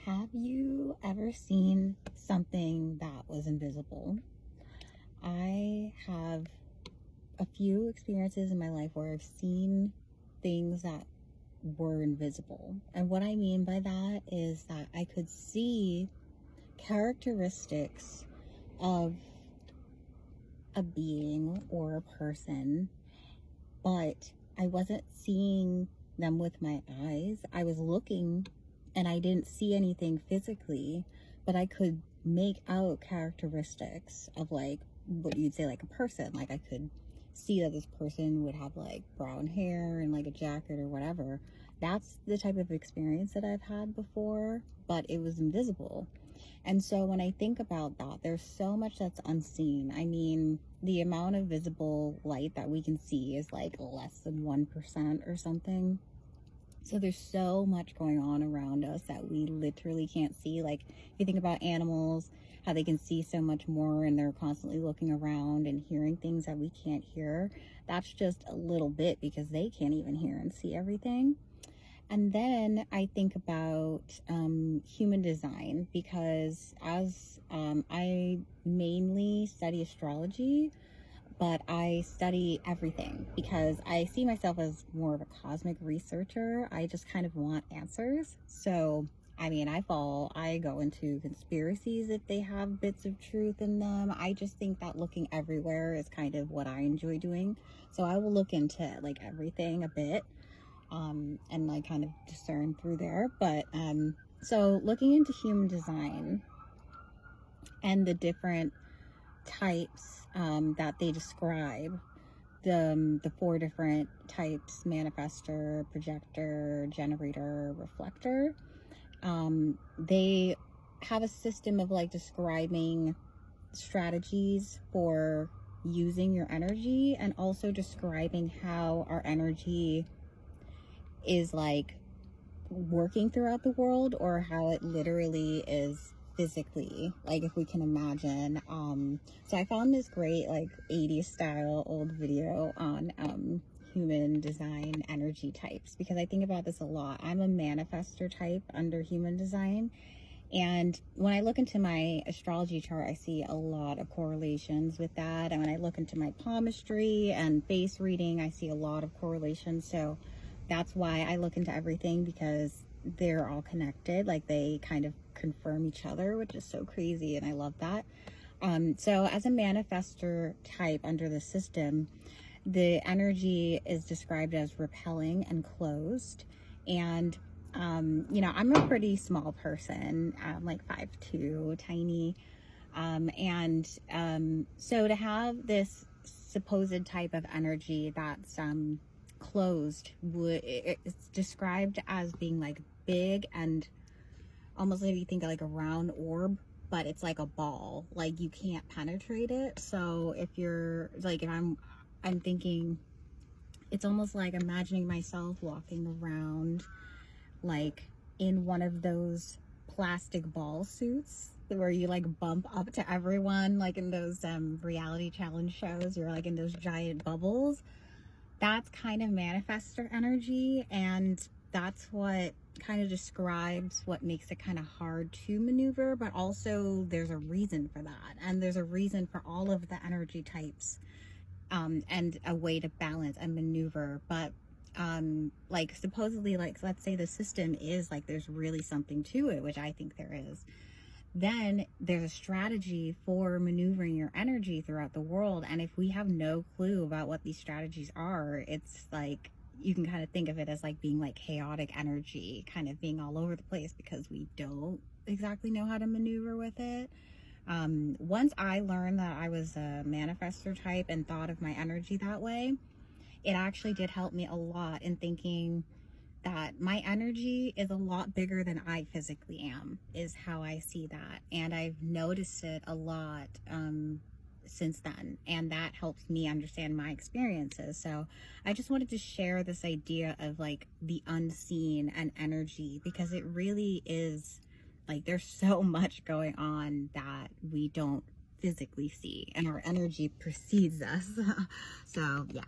Have you ever seen something that was invisible? I have a few experiences in my life where I've seen things that were invisible. And what I mean by that is that I could see characteristics of a being or a person, but I wasn't seeing them with my eyes. I was looking and I didn't see anything physically, but I could make out characteristics of like what you'd say like a person. Like I could see that this person would have like brown hair and like a jacket or whatever. That's the type of experience that I've had before, but it was invisible. And so when I think about that, there's so much that's unseen. I mean, the amount of visible light that we can see is like less than 1% or something. So there's so much going on around us that we literally can't see. Like if you think about animals, how they can see so much more and they're constantly looking around and hearing things that we can't hear. That's just a little bit because they can't even hear and see everything. And then I think about human design because as I mainly study astrology, but I study everything because I see myself as more of a cosmic researcher. I just kind of want answers. So, I mean, I go into conspiracies if they have bits of truth in them. I just think that looking everywhere is kind of what I enjoy doing. So I will look into like everything a bit, and like kind of discern through there. But, so looking into human design and the different types that they describe, the four different types: manifestor, projector, generator, reflector. They have a system of like describing strategies for using your energy and also describing how our energy is like working throughout the world, or how it literally is physically, like if we can imagine. So I found this great like 80s style old video on human design energy types, because I think about this a lot. I'm a manifestor type under human design, and when I look into my astrology chart, I see a lot of correlations with that. And when I look into my palmistry and face reading, I see a lot of correlations. So that's why I look into everything, because they're all connected. Like they kind of confirm each other, which is so crazy. And I love that. So as a manifestor type under the system, the energy is described as repelling and closed. And I'm a pretty small person, like 5'2", tiny. So to have this supposed type of energy that's closed, it's described as being like big and almost like you think of like a round orb, but it's like a ball, like you can't penetrate it. So if you're like, if I'm thinking it's almost like imagining myself walking around like in one of those plastic ball suits where you like bump up to everyone, like in those reality challenge shows, you're like in those giant bubbles. That's kind of manifestor energy, and that's what kind of describes what makes it kind of hard to maneuver. But also there's a reason for that, and there's a reason for all of the energy types, and a way to balance and maneuver. But like supposedly, like let's say the system is like there's really something to it, which I think there is. Then there's a strategy for maneuvering your energy throughout the world. And if we have no clue about what these strategies are, it's like you can kind of think of it as like being like chaotic energy, kind of being all over the place because we don't exactly know how to maneuver with it. Once I learned that I was a manifestor type and thought of my energy that way, it actually did help me a lot in thinking that my energy is a lot bigger than I physically am, is how I see that. And I've noticed it a lot since then, and that helps me understand my experiences. So I just wanted to share this idea of like the unseen and energy, because it really is like there's so much going on that we don't physically see, and our energy precedes us. So yeah.